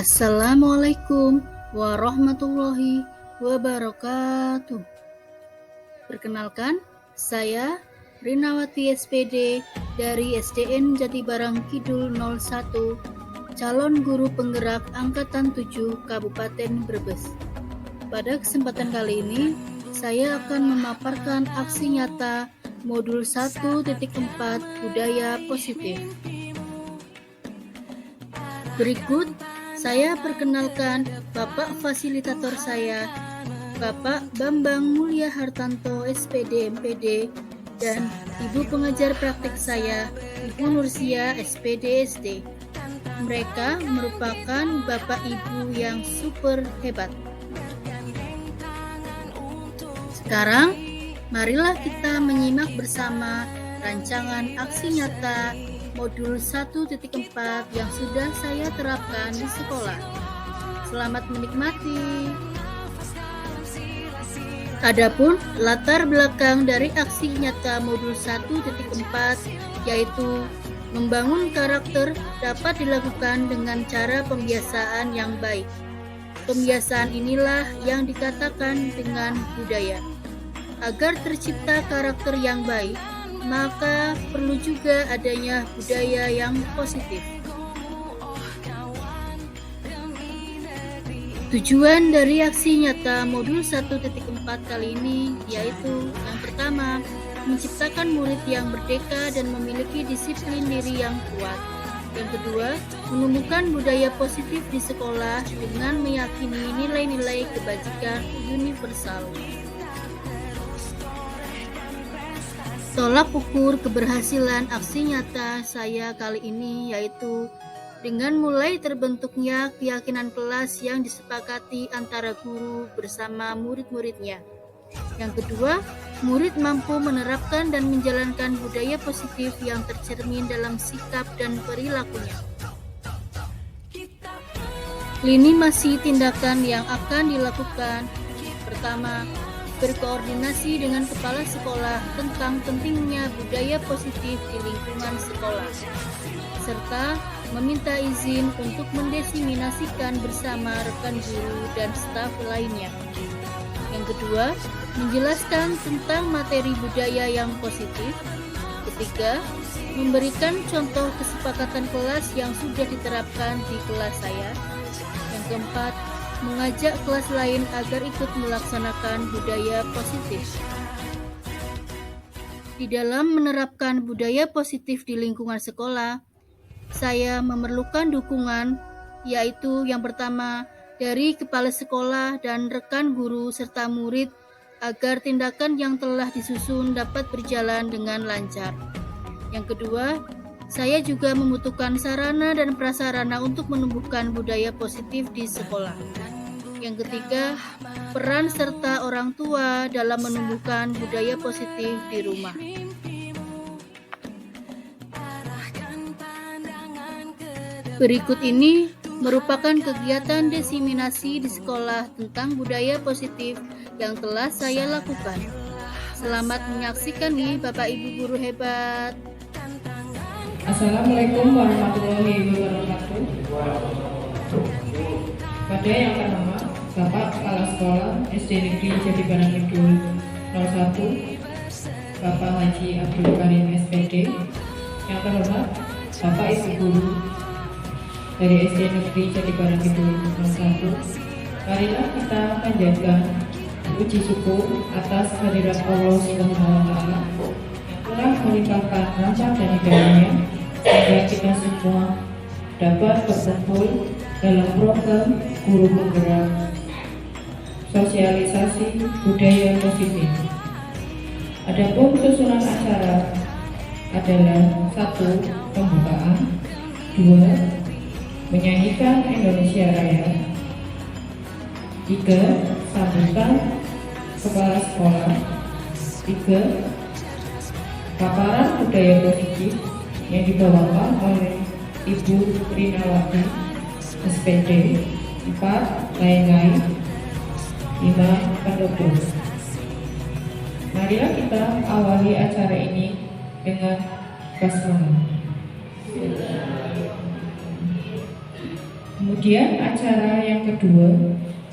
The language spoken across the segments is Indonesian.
Assalamualaikum warahmatullahi wabarakatuh. Perkenalkan, saya Rinawati SPD dari SDN Jatibarang Kidul 01, calon guru penggerak Angkatan 7 Kabupaten Brebes. Pada kesempatan kali ini, saya akan memaparkan aksi nyata modul 1.4 Budaya Positif. Berikut saya perkenalkan Bapak Fasilitator saya, Bapak Bambang Mulia Hartanto SPD MPD, dan Ibu Pengajar Praktik saya, Ibu Nursia SPD SD. Mereka merupakan Bapak Ibu yang super hebat. Sekarang, marilah kita menyimak bersama rancangan aksi nyata modul 1.4 yang sudah saya terapkan di sekolah. Selamat menikmati. Adapun latar belakang dari aksi nyata modul 1.4 yaitu membangun karakter dapat dilakukan dengan cara pembiasaan yang baik. Pembiasaan inilah yang dikatakan dengan budaya. Agar tercipta karakter yang baik, maka perlu juga adanya budaya yang positif. Tujuan dari aksi nyata modul 1.4 kali ini yaitu yang pertama, menciptakan murid yang merdeka dan memiliki disiplin diri yang kuat. Yang kedua, menumbuhkan budaya positif di sekolah dengan meyakini nilai-nilai kebajikan universal. Tolak ukur keberhasilan aksi nyata saya kali ini yaitu dengan mulai terbentuknya keyakinan kelas yang disepakati antara guru bersama murid-muridnya. Yang kedua, murid mampu menerapkan dan menjalankan budaya positif yang tercermin dalam sikap dan perilakunya. Lini masa tindakan yang akan dilakukan. Pertama, berkoordinasi dengan kepala sekolah tentang pentingnya budaya positif di lingkungan sekolah, serta meminta izin untuk mendiseminasikan bersama rekan guru dan staf lainnya. Yang kedua, menjelaskan tentang materi budaya yang positif. Ketiga, memberikan contoh kesepakatan kelas yang sudah diterapkan di kelas saya. Yang keempat, mengajak kelas lain agar ikut melaksanakan budaya positif. Di dalam menerapkan budaya positif di lingkungan sekolah, saya memerlukan dukungan, yaitu yang pertama, dari kepala sekolah dan rekan guru serta murid agar tindakan yang telah disusun dapat berjalan dengan lancar. Yang kedua, saya juga membutuhkan sarana dan prasarana untuk menumbuhkan budaya positif di sekolah. Yang ketiga, peran serta orang tua dalam menumbuhkan budaya positif di rumah. Berikut ini merupakan kegiatan diseminasi di sekolah tentang budaya positif yang telah saya lakukan. Selamat menyaksikan nih Bapak Ibu guru hebat. Assalamualaikum warahmatullahi wabarakatuh. Pada yang pertama, Bapak Kepala Sekolah SD Negeri Jatibarang Kidul 01, Bapak Haji Abdul Karim SPD. Yang terhormat, Bapak Ibu Guru dari SD Negeri Jatibarang Kidul 01. Marilah kita panjatkan puji syukur atas kehadirat Allah SWT yang telah melimpahkan rahmat dan hidayahnya sehingga kita semua dapat berkumpul dalam program guru penggerak sosialisasi budaya positif. Adapun susunan acara adalah 1. Pembukaan, 2. Menyanyikan Indonesia Raya, 3. Sambutan kepala sekolah, 3. Paparan budaya positif yang dibawakan oleh Ibu Rinawati SPD, 4. Lain-lain, 5. Penutup. Marilah kita awali acara ini dengan basmalah. Kemudian acara yang kedua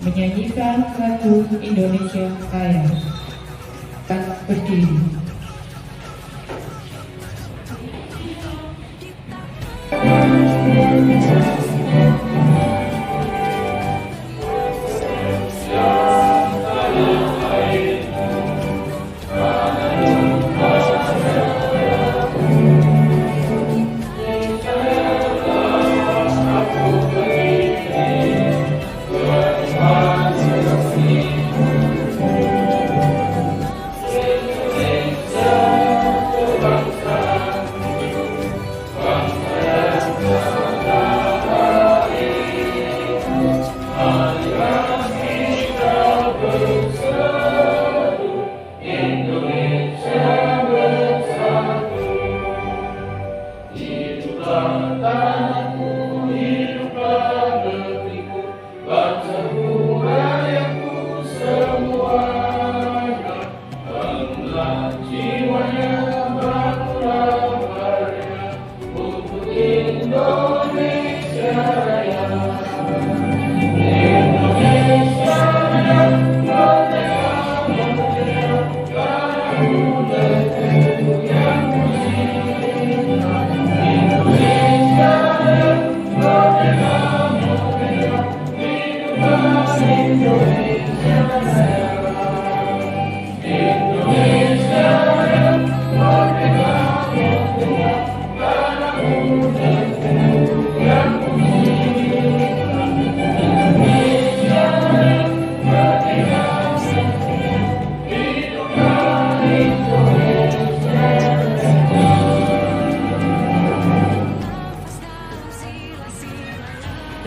menyanyikan lagu Indonesia Raya. Akan berdiri.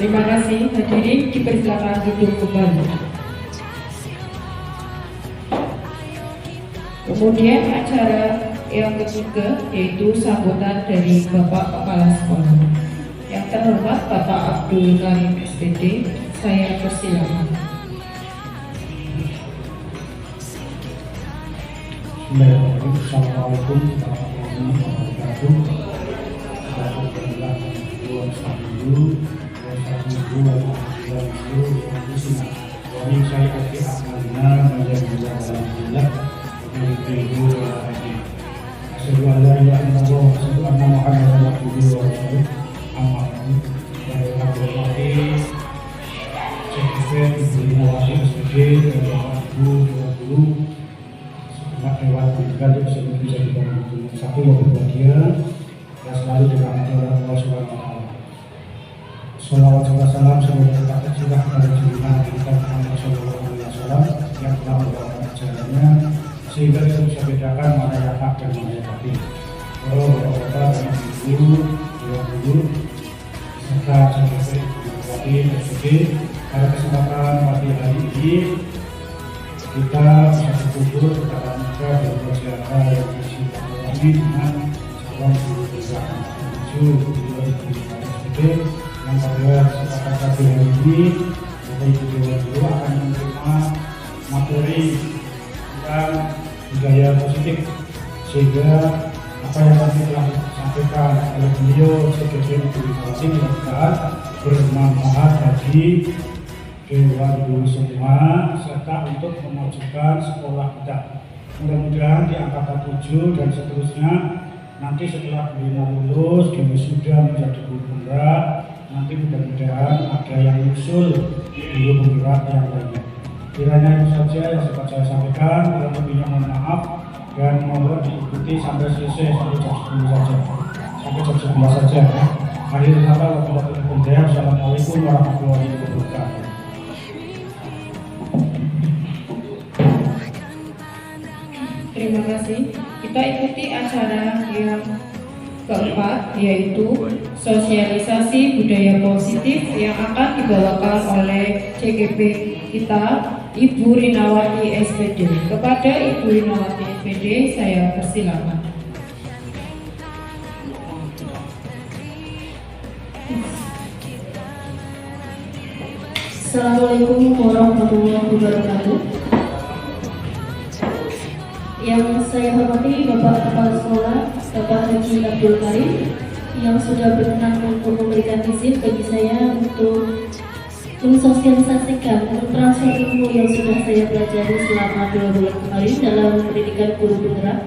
Terima kasih, hadirin dipersilakan duduk kembali. Kemudian acara yang ketiga yaitu sambutan dari Bapak Kepala Sekolah. Yang terhormat Bapak Abdul Karim SPD, saya persilakan. Assalamualaikum warahmatullahi wabarakatuh. Saya kasih amalina menjadi dalam bulan ibu sebuah yang Allah sebuah nama Muhammad Rasulullah amal dari Abdullah Ceksen Ibu Nawati SPG Ibu Guru setelah lewat bergaduh sebelum bisa dibangun satu waktu bahagia dan selalu dirahmati oleh Allah Subhanahu wa Ta'ala. Salawat salam semoga kita tercurah pada junjungan kita Muhammad Sallallahu Alaihi Wasallam yang telah membawakan ajarannya sehingga kita bisa bedakan mana yang hak dan mana yang batil. Kalau bapak-bapak dan ibu, guru, serta sekretari bupati SPG, pada kesempatan pagi hari ini kita bisa berkumpul kepada mereka dan bersiaga yang bersifat ini dengan calon guru besar menuju di SPG yang pada kesempatan pagi hari ini kita ibu akan menerima materi tentang budaya positif sehingga apa yang tadi telah disampaikan oleh beliau Sekretari Bupati mudah-mudahan bermanfaat bagi dewan guru semua serta untuk memajukan sekolah kita. Mudah-mudahan di angkatan 7 dan seterusnya nanti setelah beliau lulus di wisuda menjadi guru penggerak, nanti mudah-mudahan ada yang usul guru penggerak yang lainnya. Kiranya itu saja yang dapat saya sampaikan, kurang lebihnya mohon maaf dan mohon diikuti sampai selesai sampai jam 10 saja. Sampai jam 11 saja. Akhir kata wabillahi taufiq. Assalamualaikum warahmatullahi wabarakatuh. Terima kasih. Kita ikuti acara yang keempat yaitu sosialisasi budaya positif yang akan dibawakan oleh CGP kita Ibu Rinawati SPD. Kepada Ibu Rinawati SPD saya persilakan. Assalamualaikum warahmatullahi wabarakatuh. Yang saya hormati Bapak Kepala Sekolah Bapak Haji Abdul Karim, yang sudah berkenan untuk memberikan izin bagi saya untuk mensosialisasikan, mentransfer ilmu yang sudah saya pelajari selama 2 bulan kemarin dalam pendidikan guru penggerak.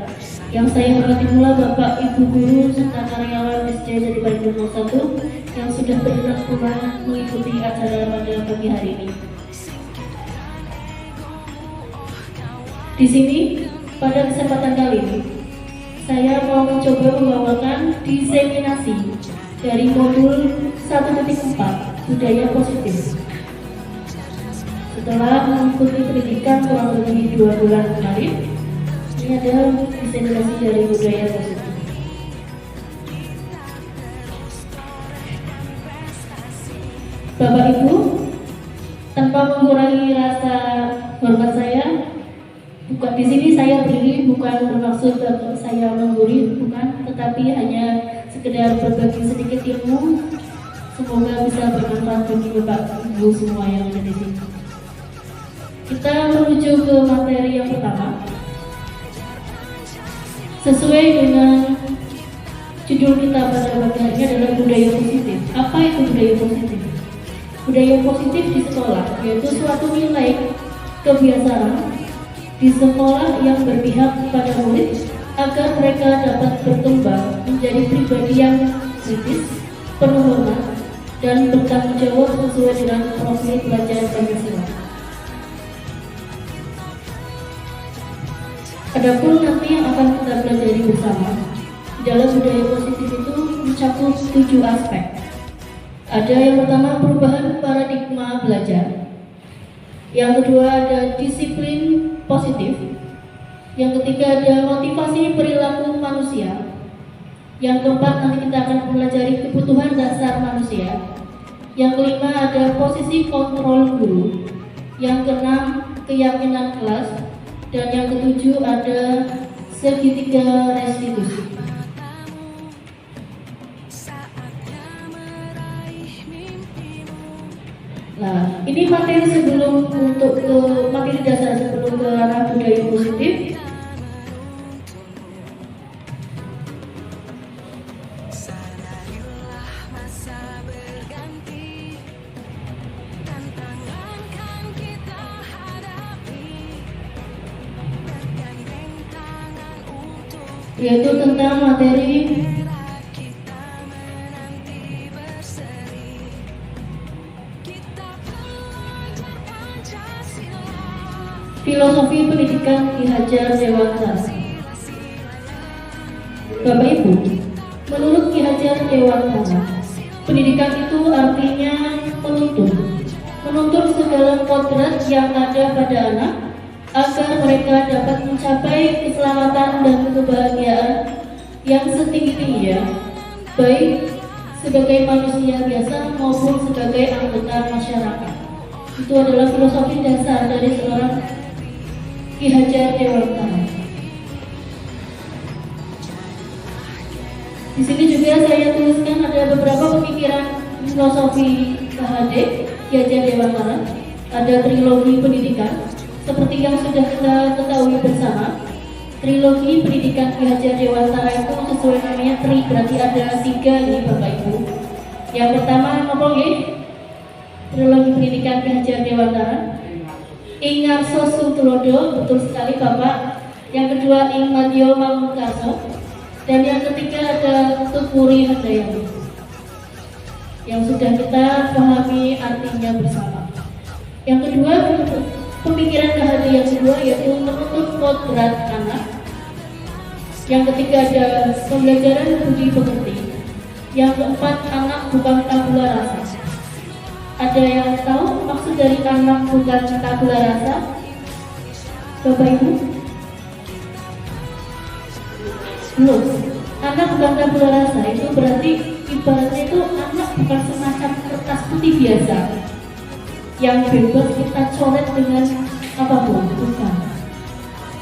Yang saya hormati pula Bapak Ibu Guru serta karyawan SC Jatibarang 1 yang sudah berkenan pula mengikuti acara pada pagi hari ini. Di sini, pada kesempatan kali ini, saya mau mencoba membawakan diseminasi dari modul 1.4 budaya positif. Setelah mengikuti pendidikan kurang lebih 2 bulan kemarin, ini ada diseminasi dari budaya positif. Bapak Ibu, tanpa mengurangi rasa hormat saya, bukan di sini saya berdiri bukan bermaksud saya menggurui, bukan, tetapi hanya sekedar berbagi sedikit ilmu. Semoga bisa bermanfaat bagi Bapak Ibu semua yang ada di sini. Kita menuju ke materi yang pertama. Sesuai dengan judul kita pada pagi hari ini adalah budaya positif. Apa itu budaya positif? Budaya positif di sekolah yaitu suatu nilai kebiasaan di sekolah yang berpihak kepada murid agar mereka dapat berkembang menjadi pribadi yang kritis, penuh hormat, dan bertanggung jawab sesuai dengan profil pelajaran Pancasila. Adapun nanti yang akan kita pelajari bersama dalam budaya positif itu mencakup 7 aspek. Ada yang pertama perubahan paradigma belajar. Yang kedua ada disiplin positif. Yang ketiga ada motivasi perilaku manusia. Yang keempat nanti kita akan mempelajari kebutuhan dasar manusia. Yang kelima ada posisi kontrol guru. Yang keenam keyakinan kelas. Dan yang ketujuh ada segitiga restitusi. Nah, ini materi sebelum untuk ke materi dasar sebelum ke arah budaya positif. Yaitu tentang materi filosofi pendidikan Ki Hajar Dewantara. Bapak Ibu, menurut Ki Hajar Dewantara, pendidikan itu artinya menuntun segala kodrat yang ada pada anak agar mereka dapat mencapai keselamatan dan kebahagiaan yang setinggi-tingginya, baik sebagai manusia biasa maupun sebagai anggota masyarakat. Itu adalah filosofi dasar dari seorang Ki Hajar Dewantara. Di sini juga saya tuliskan ada beberapa pemikiran filosofi KHD Ki Hajar Dewantara. Ada trilogi pendidikan. Seperti yang sudah kita ketahui bersama, trilogi pendidikan Ki Hajar Dewantara itu sesuai namanya tri, berarti ada 3 ini Bapak Ibu. Yang pertama apa ya? Trilogi pendidikan Ki Hajar Dewantara. Ing Ngarso Sutulodo, betul sekali Bapak. Yang kedua Ing Madyo Mangunkarso. Dan yang ketiga ada Tukuri Handayani. Yang sudah kita pahami artinya bersama. Yang kedua pemikiran KHD yang kedua yaitu menuntut kodrat anak. Yang ketiga ada pembelajaran budi pekerti. Yang keempat anak bukan tabula rasa. Ada yang tahu maksud dari anak bukan tabula rasa? Bapak Ibu? Belum. Anak bukan tabula rasa itu berarti ibaratnya itu anak bukan semacam kertas putih biasa yang bebas kita coret dengan apapun, bukan.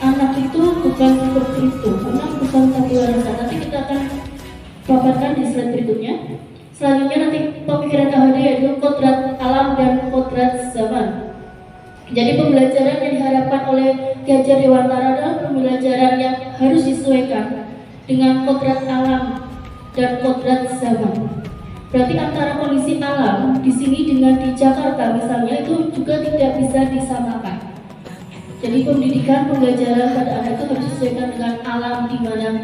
Anak itu bukan seperti itu, anak bukan tabula rasa. Nanti kita akan paparkan di slide berikutnya. Selanjutnya nanti pemikiran KHD yaitu kodrat alam dan kodrat zaman. Jadi pembelajaran yang diharapkan oleh Ki Hajar Dewantara adalah pembelajaran yang harus disesuaikan dengan kodrat alam dan kodrat zaman. Berarti antara kondisi alam di sini dengan di Jakarta misalnya itu juga tidak bisa disamakan. Jadi pendidikan pembelajaran pada anak itu harus disesuaikan dengan alam di mana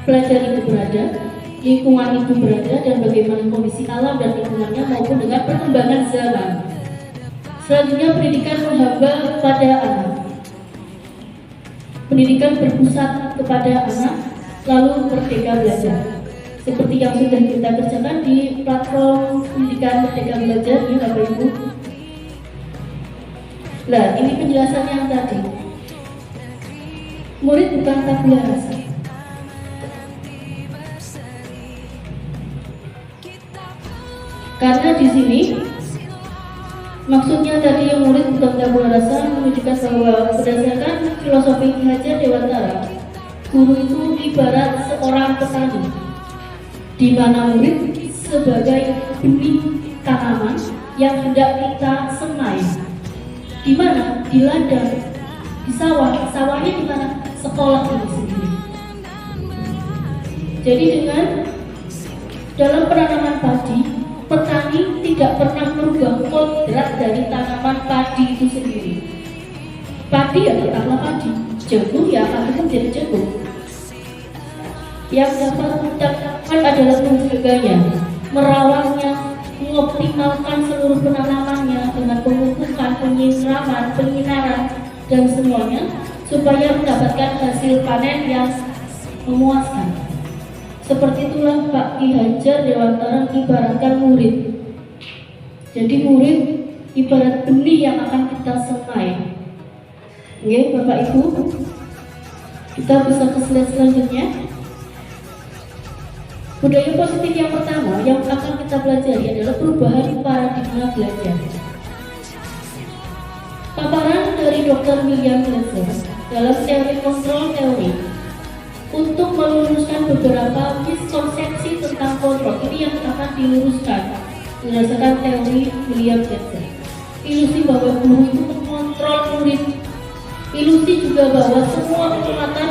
pelajar itu berada, lingkungan itu berada, dan bagaimana kondisi alam dan lingkungannya maupun dengan perkembangan zaman. Selanjutnya pendidikan menghamba pada anak. Pendidikan berpusat kepada anak, lalu merdeka belajar. Seperti yang sudah kita kerjakan di platform pendidikan merdeka belajar ya Bapak Ibu. Nah, ini penjelasan yang tadi. Murid bukan tabula rasa. Karena di sini maksudnya tadi yang murid bukan tabula rasa menunjukkan bahwa berdasarkan filosofi Ki Hajar Dewantara, guru itu ibarat seorang petani, di mana murid sebagai benih tanaman yang hendak kita semai. Di mana? Di ladang, di sawah. Sawahnya di mana? Sekolah ini sendiri. Jadi dengan dalam penanaman padi, petani tidak pernah merubah kodrat dari tanaman padi itu sendiri. Padi ya tetaplah padi, jagung ya akan menjadi jagung. Yang dapat dilakukan adalah menjaganya, merawatnya, mengoptimalkan seluruh penanamannya dengan pemupukan, penyiraman, penyinaran, dan semuanya supaya mendapatkan hasil panen yang memuaskan. Seperti itulah Pak Ki Hajar Dewantara ibaratkan murid. Jadi murid ibarat benih yang akan kita semai. Oke, Bapak Ibu, kita bisa ke slide selanjutnya. Budaya positif yang pertama yang akan kita pelajari adalah perubahan paradigma belajar. Paparan dari Dr. William Glasser dalam teori kontrol teori untuk meluruskan beberapa miskonsepsi tentang kontrol ini yang akan diluruskan berdasarkan teori William Glasser. Ilusi bahwa guru itu mengontrol murid, ilusi juga bahwa semua pengamatan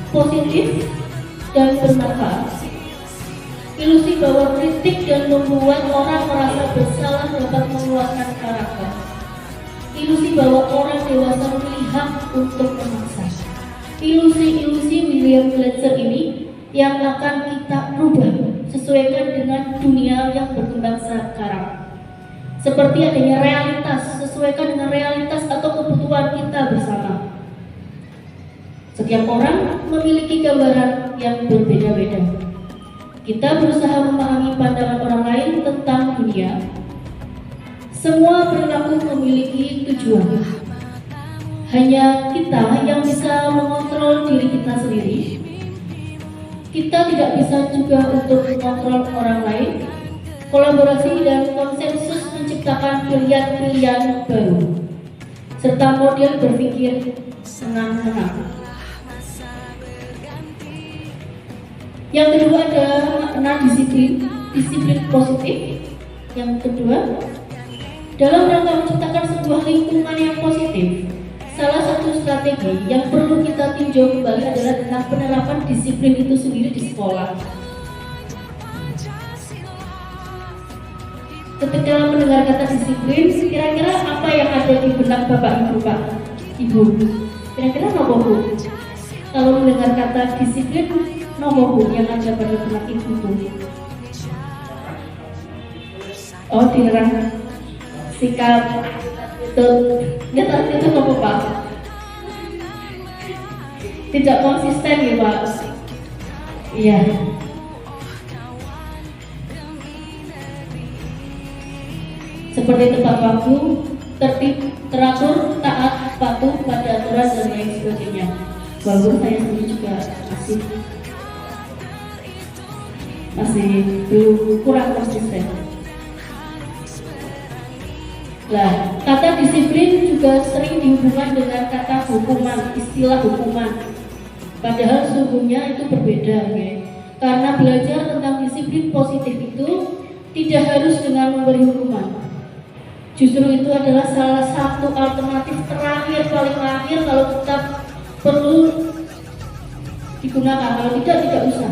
positif dan bermanfaat. Ilusi bahwa kritik dan membuat orang merasa bersalah dapat mengeluarkan karakter. Ilusi bahwa orang dewasa memiliki hak untuk memaksa. Ilusi-ilusi William Glasser ini yang akan kita rubah sesuaikan dengan dunia yang berkembang sekarang. Seperti adanya realitas, sesuaikan dengan realitas atau kebutuhan kita bersama. Setiap orang memiliki gambaran yang berbeda-beda. Kita berusaha memahami pandangan orang lain tentang dunia. Semua perilaku memiliki tujuan. Hanya kita yang bisa mengontrol diri kita sendiri. Kita tidak bisa juga untuk mengontrol orang lain. Kolaborasi dan konsensus menciptakan pilihan-pilihan baru, serta model berpikir senang-senang. Yang kedua ada makna disiplin positif. Yang kedua, dalam rangka menciptakan sebuah lingkungan yang positif, salah satu strategi yang perlu kita tinjau kembali adalah tentang penerapan disiplin itu sendiri di sekolah. Ketika mendengar kata disiplin, kira-kira apa yang ada di benak Bapak Ibu Pak Ibu? Kira-kira apa Bu? Kalau mendengar kata disiplin, nomor Bu yang ada pada benak Ibu Bu? Oh, dilarang sikap itu apa Pak? Tidak konsisten ya Pak? Iya. Seperti tepat waktu, tertib, teratur, taat, patuh pada aturan dan lain sebagainya. Walaupun saya sendiri juga masih belum kurang konsisten. Nah, kata disiplin juga sering dihubungkan dengan kata hukuman, istilah hukuman. Padahal sesungguhnya itu berbeda, ya. Karena belajar tentang disiplin positif itu tidak harus dengan memberi hukuman. Justru itu adalah salah satu alternatif terakhir, paling akhir kalau kita perlu digunakan. Kalau tidak usah.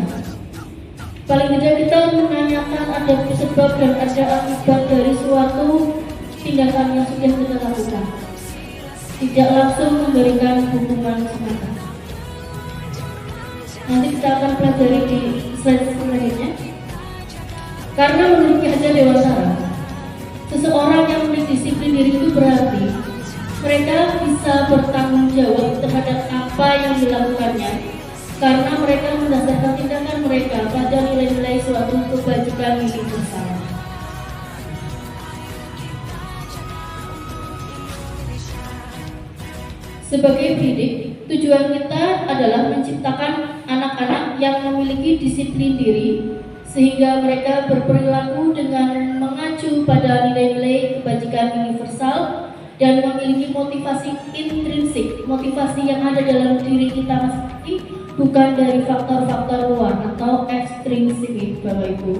Paling tidak kita menanyakan ada sebab dan ada akibat dari suatu tindakan yang sudah kita lakukan. Tidak langsung memberikan hukuman semata. Nanti kita akan pelajari di slide selanjutnya. Karena menurut Ki Hajar Dewantara, seseorang yang mendisiplin diri itu berarti mereka bisa bertanggung jawab terhadap apa yang dilakukannya, karena mereka mendasarkan tindakan mereka pada nilai-nilai suatu kebajikan universal. Sebagai pendidik, tujuan kita adalah menciptakan anak-anak yang memiliki disiplin diri sehingga mereka berperilaku dengan mengacu pada nilai-nilai kebajikan universal dan memiliki motivasi intrinsik, motivasi yang ada dalam diri kita masing-masing, bukan dari faktor-faktor luar atau ekstrinsik, Bapak Ibu.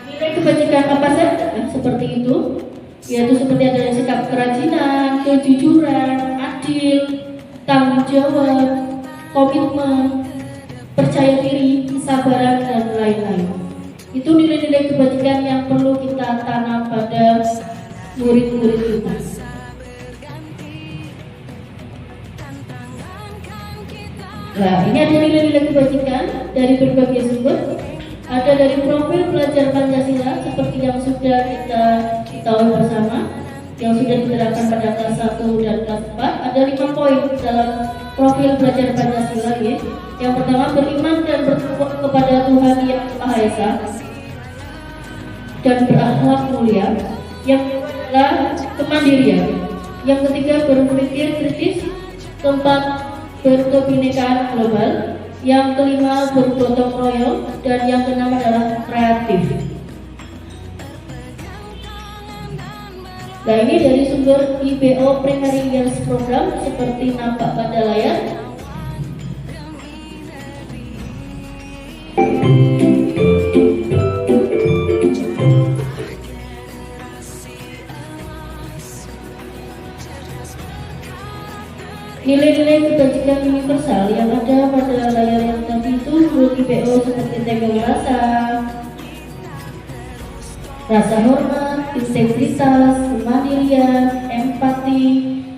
Nilai kebajikan apa saja seperti itu? Yaitu seperti adanya sikap kerajinan, kejujuran, adil, tanggung jawab, komitmen, percaya diri, kesabaran, dan lain-lain. Itu nilai-nilai kebajikan yang perlu kita tanam pada murid-murid kita. Nah, ini ada nilai-nilai kebajikan dari berbagai sumber. Ada dari profil pelajar Pancasila seperti yang sudah kita ketahui bersama, yang sudah diterapkan pada kelas 1 dan kelas 4. Ada 5 poin dalam profil pelajar Pancasila ya. Yang pertama, beriman dan bertakwa kepada Tuhan Yang Maha Esa dan berakhlak mulia. Yang kedua adalah kemandirian. Yang ketiga, berpikir kritis. Keempat, berkebinekaan global. Yang kelima, bergotong royong. Dan yang keenam adalah kreatif. Nah, ini dari sumber IBO Primary Years Program seperti nampak pada layar. Nilai-nilai kebajikan universal yang ada pada layar yang tadi itu menurut IBO seperti tenggang rasa hormat, integritas, kemandirian, empati,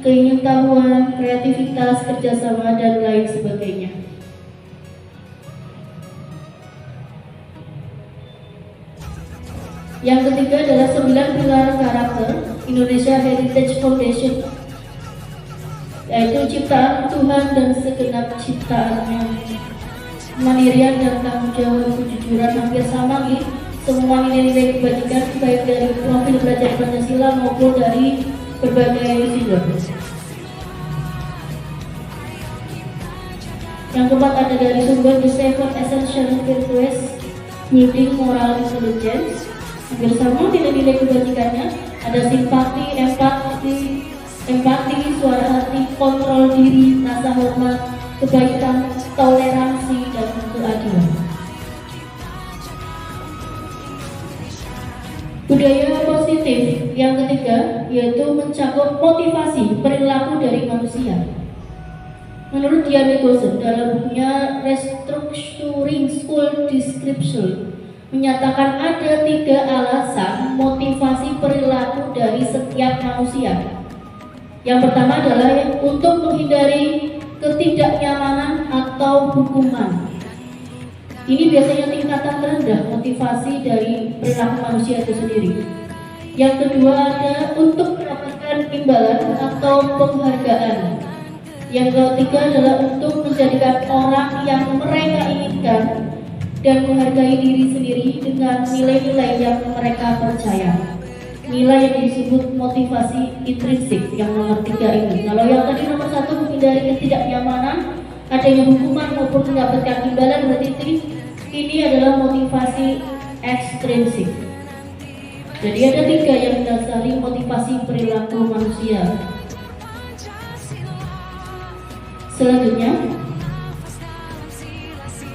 keingin-tahuan, kreativitas, kerjasama, dan lain sebagainya. Yang ketiga adalah 9 pilar karakter Indonesia Heritage Foundation, yaitu ciptaan Tuhan dan segenap ciptaannya. Kemandirian dan tanggung jawab, kejujuran hampir sama nih. Semua nilai-nilai kebajikan baik dari profil belajar Pancasila maupun dari berbagai sumber. Yang keempat ada dari sumber The Seven Essential Virtues Building Moral Intelligence. Hampir sama nilai-nilai kebajikannya. Ada simpati, empati, suara hati, kontrol diri, rasa hormat, kebaikan, toleransi, dan keadilan. Budaya positif yang ketiga yaitu mencakup motivasi perilaku dari manusia. Menurut Dian Nicholson dalam bukunya Restructuring School Description menyatakan ada 3 alasan motivasi perilaku dari setiap manusia. Yang pertama adalah untuk menghindari ketidaknyamanan atau hukuman. Ini biasanya tingkatan terendah motivasi dari perilaku manusia itu sendiri. Yang kedua ada untuk mendapatkan imbalan atau penghargaan. Yang ketiga adalah untuk menjadikan orang yang mereka inginkan dan menghargai diri sendiri dengan nilai-nilai yang mereka percaya. Nilai yang disebut motivasi intrinsik yang nomor 3 ini. Kalau yang tadi nomor 1 menghindari ketidaknyamanan, adanya hukuman maupun mendapatkan imbalan, berarti ini adalah motivasi ekstrinsik. Jadi ada 3 yang mendasari motivasi perilaku manusia. Selanjutnya,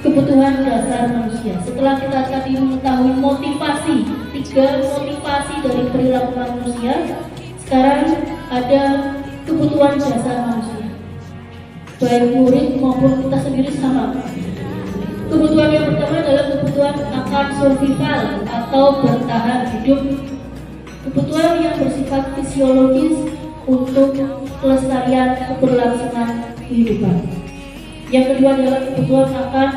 kebutuhan dasar manusia. Setelah kita tadi mengetahui motivasi, 3 motivasi dari perilaku manusia, sekarang ada kebutuhan dasar manusia. Baik murid maupun kita sendiri sama. Kebutuhan yang pertama adalah kebutuhan akan survival atau bertahan hidup. Kebutuhan yang bersifat fisiologis untuk kelestarian keberlangsungan kehidupan. Yang kedua adalah kebutuhan akan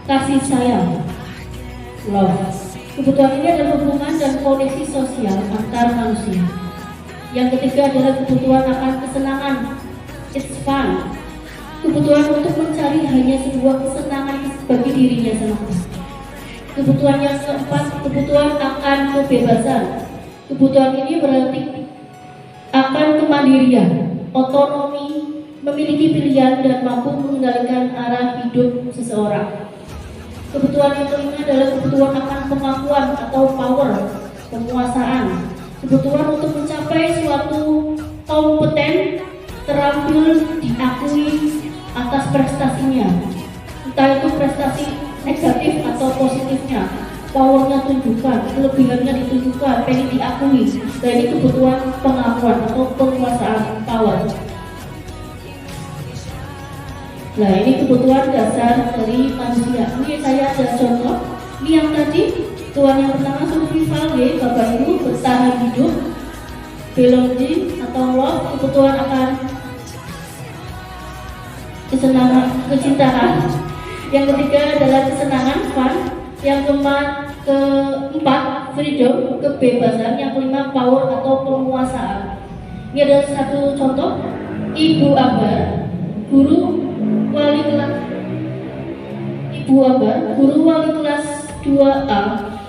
kasih sayang, love. Kebutuhan ini adalah hubungan dan koneksi sosial antar manusia. Yang ketiga adalah kebutuhan akan kesenangan, it's fun. Kebutuhan untuk mencari hanya sebuah kesenangan bagi dirinya semata. Kebutuhan yang keempat, kebutuhan akan kebebasan. Kebutuhan ini berarti akan kemandirian, otonomi, memiliki pilihan dan mampu mengendalikan arah hidup seseorang. Kebutuhan yang kelima adalah kebutuhan akan pengakuan atau power, penguasaan. Kebutuhan untuk mencapai suatu kompeten, terampil, diakui atas prestasinya. Entah itu prestasi negatif atau positifnya, powernya tunjukkan, kelebihannya ditunjukkan, pengen diakui. Dan ini kebutuhan pengakuan atau penguasaan, power. Nah, ini kebutuhan dasar dari manusia. Ini saya ada contoh. Ini yang tadi, kebutuhan yang pertama survival, ya, Bapak Ibu, bertahan hidup. Belonging atau love, kebutuhan akan kesenangan, kecintaan. Yang ketiga adalah kesenangan, fun. Yang keempat, freedom, kebebasan. Yang kelima, power atau penguasaan. Ini ada satu contoh. Ibu Abar, guru wali kelas 2A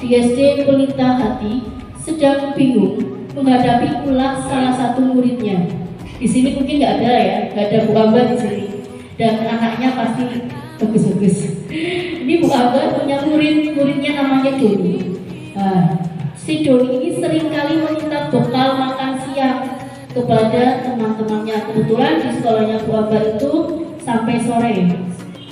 di SD Pelita Hati sedang bingung menghadapi ulah salah satu muridnya. Di sini mungkin nggak ada ya, nggak ada Bu Amba di sini. Dan anaknya pasti bagus-bagus. Ini Bu Amba punya muridnya namanya Doni. Nah, si Doni ini seringkali meminta bekal makan siang kepada teman-temannya. Kebetulan di sekolahnya Bu Amba itu sampai sore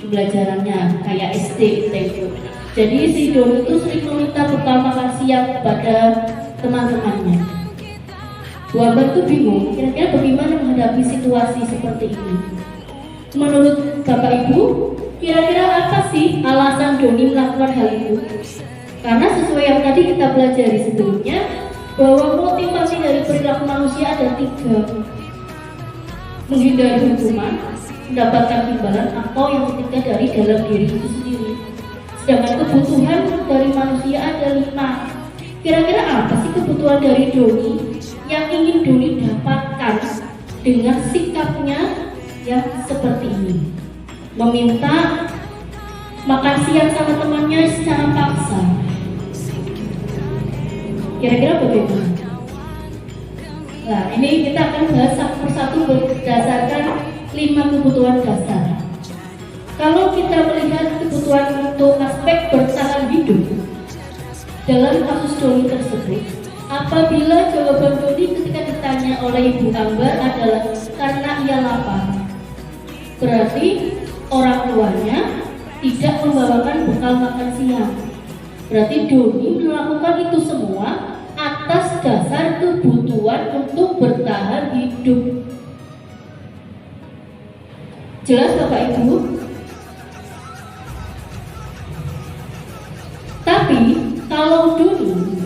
pembelajarannya kayak SD gitu. Jadi si Doni itu sering meminta bekal makan siang kepada teman-temannya. Bu Amba itu bingung, kira-kira bagaimana menghadapi situasi seperti ini. Menurut Bapak Ibu, kira-kira apa sih alasan Doni melakukan hal itu? Karena sesuai yang tadi kita pelajari sebelumnya, bahwa motivasi dari perilaku manusia ada 3: menghindari hukuman, mendapatkan imbalan, atau yang ketiga dari dalam diri itu sendiri. Sedangkan kebutuhan dari manusia ada 5. Kira-kira apa sih kebutuhan dari Doni yang ingin Doni dapatkan dengan sikapnya yang seperti ini? Meminta makan siang sama temannya secara paksa. Kira-kira bagaimana? Nah, ini kita akan bahas satu persatu berdasarkan 5 kebutuhan dasar. Kalau kita melihat kebutuhan untuk aspek bertahan hidup dalam kasus Doni tersebut, apabila jawaban Doni ketika ditanya oleh Ibu Ambar adalah karena ia lapar, berarti orang tuanya tidak membawakan bekal makan siang. Berarti Doni melakukan itu semua atas dasar kebutuhan untuk bertahan hidup. Jelas Bapak Ibu? Tapi kalau Doni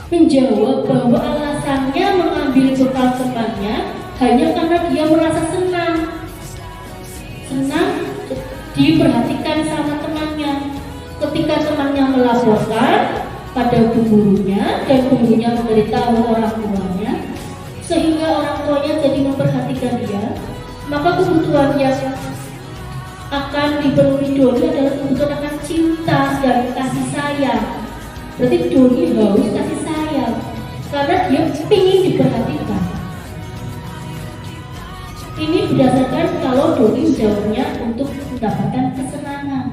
menjawab bahwa alasannya mengambil bekal temannya hanya karena dia merasa senang diperhatikan sama temannya. Ketika temannya melaporkan pada gurunya dan gurunya memberitahu orang tuanya, sehingga orang tuanya jadi memperhatikan dia, maka kebutuhan yang akan dipenuhi Doni adalah kebutuhan akan cinta dan kasih sayang. Berarti Doni harus kasih sayang karena dia ingin diperhatikan. Ini berdasarkan kalau Doni menjawabnya untuk mendapatkan kesenangan.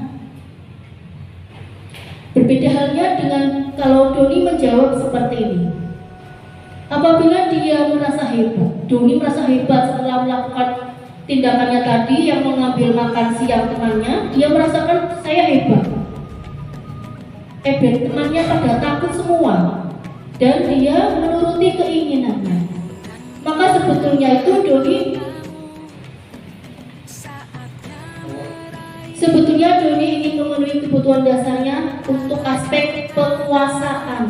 Berbeda halnya dengan kalau Doni menjawab seperti ini. Apabila dia merasa hebat, Doni merasa hebat setelah melakukan tindakannya tadi yang mengambil makan siang temannya, dia merasakan saya hebat. Temannya pada takut semua dan dia menuruti keinginannya. Maka sebetulnya Doni memenuhi kebutuhan dasarnya untuk aspek penguasaan,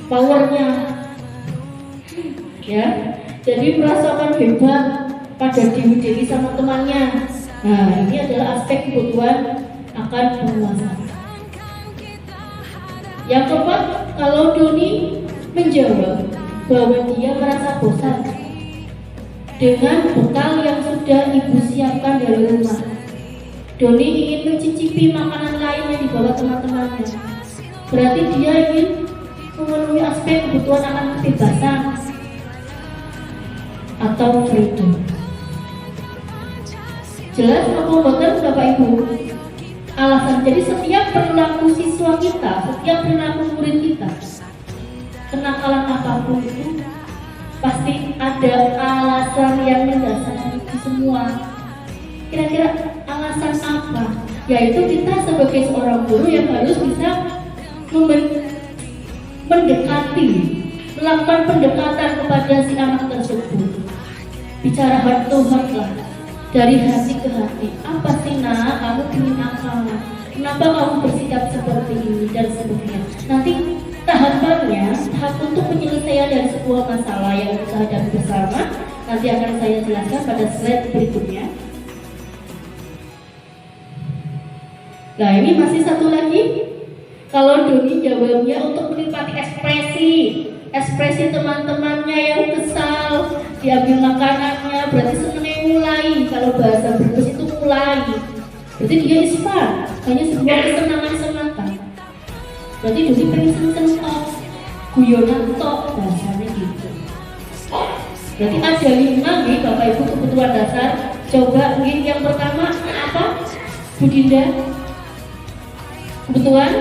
powernya, ya. Jadi merasakan hebat pada Dewi sama temannya. Nah, ini adalah aspek kebutuhan akan penguasaan. Yang keempat, kalau Doni menjawab bahwa dia merasa bosan dengan bekal yang sudah ibu siapkan dari rumah. Doni ingin mencicipi makanan lain yang dibawa teman-temannya. Berarti dia ingin memenuhi aspek kebutuhan akan kebebasan atau freedom. Jelas apa betul Bapak Ibu? Alasan, jadi setiap perilaku siswa kita, setiap perilaku murid kita, kenakalan apapun itu pasti ada alasan yang mendasari itu semua. Kira-kira alasan apa? Yaitu kita sebagai seorang guru yang harus bisa mendekati, melakukan pendekatan kepada si anak tersebut. Bicara heart to heart lah, dari hati ke hati. Apa sih nak, kamu ingin apa? Kenapa kamu bersikap seperti ini dan sebagainya. Nanti tahapannya, tahap untuk penyelesaian dari sebuah masalah yang kita hadapi bersama, nanti akan saya jelaskan pada slide berikutnya. Nah, ini masih satu lagi. Kalau Doni jawabnya untuk menikmati ekspresi teman-temannya yang kesal, diambil makanannya, berarti senangnya mulai. Kalau bahasa Brebes itu mulai, berarti dia ispan, hanya sebuah kesenangan semata. Berarti Doni pengen seneng tok, guyonan tok, bahasanya gitu. Berarti ada 5 nih Bapak Ibu kebutuhan dasar. Coba mungkin yang pertama apa? Bu Dinda, kebutuhan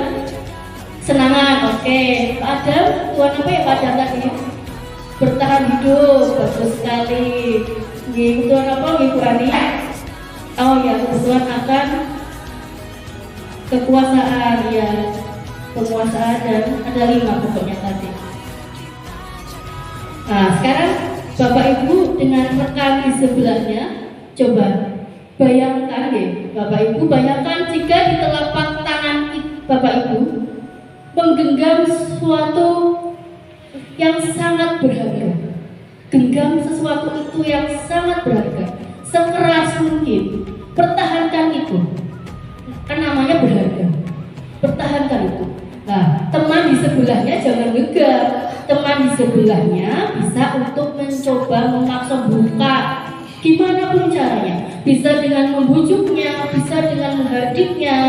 senangan, oke. Pak Adam, kebutuhan apa ya Pak Adam tadi? Bertahan hidup, bagus sekali. Kebutuhan apa Ibu Ani? Oh ya, kebutuhan akan kekuasaan, ya, penguasaan, dan ada 5 pokoknya tadi. Nah, sekarang Bapak Ibu dengan rekan di sebelahnya, coba bayangkan ya, Bapak Ibu bayangkan jika di telapak tangan Bapak Ibu menggenggam sesuatu yang sangat berharga. Genggam sesuatu itu yang sangat berharga, sekeras mungkin. Pertahankan itu, kan namanya berharga. Pertahankan itu. Nah, teman di sebelahnya jangan genggam. Teman di sebelahnya bisa untuk mencoba memaksa buka. Gimana pun caranya. Bisa dengan membujuknya, bisa dengan menghardiknya,